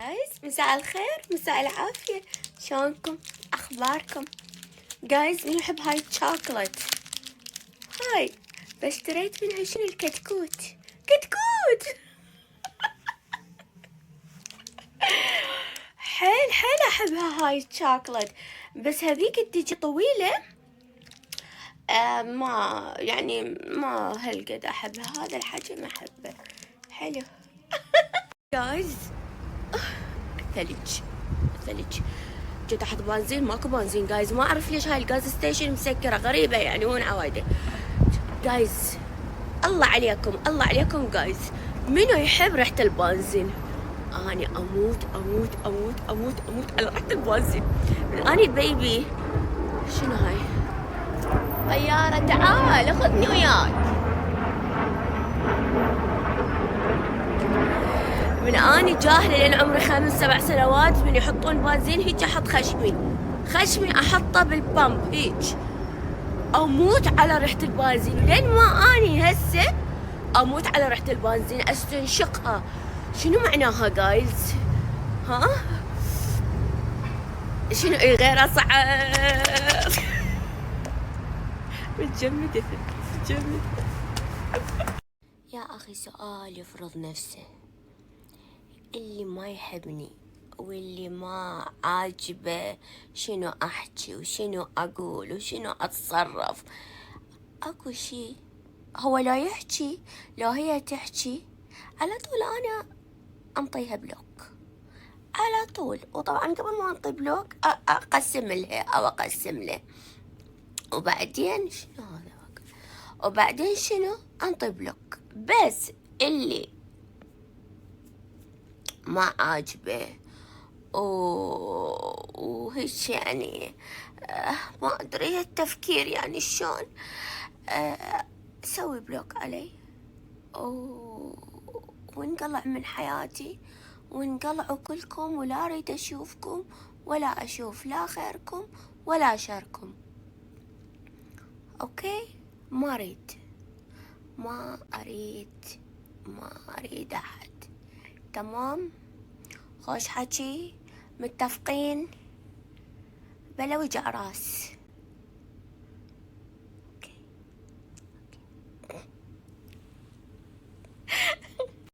جايز مساء الخير مساء العافية، شلونكم؟ أخباركم؟ جايز من يحب هاي الشوكولات؟ هاي اشتريت منها شنو الكتكوت. كتكوت حيل حيل أحبها هاي الشوكولات، بس هذيك تجي طويلة. ما يعني ما هالقد أحبها، هذا الحجم أحبه حلو. جايز ثلج جيت احط بنزين، ماكو بنزين جايز، ما اعرف ليش هاي الغاز ستيشن مسكره غريبه يعني، وين عوايده جايز. الله عليكم جايز، منو يحب ريحه البنزين؟ اني اموت على ريحه البنزين. اني بيبي شنو هاي؟ طياره تعال خذني وياك. من اني جاهله لين عمري 5-7 سنوات من يحطون بنزين هيك احط خشمي احطه بالبامب هيك، اموت على ريحه البنزين. لين ما اني هسه اموت على ريحه البنزين، استنشقها. شنو معناها جايز؟ ها شنو غير اصعب؟ متجمدة يا اخي سؤال يفرض نفسه، اللي ما يحبني واللي ما عاجبه شنو احكي وشنو اقول وشنو اتصرف، اكو شي هو لا يحكي لو هي تحكي على طول انا انطيها بلوك على طول. وطبعا قبل ما انطي بلوك اقسم لها او اقسم له، وبعدين شنو هذا، وبعدين شنو انطي بلوك. بس اللي ما عاجبه وهيك يعني ما ادري التفكير يعني شلون، سوي بلوك علي وانقلع من حياتي، وانقلعوا كلكم، ولا اريد اشوفكم ولا اشوف لا خيركم ولا شركم. اوكي، ما اريد احد. تمام، خوش حكي، متفقين؟ بلا وجع راس.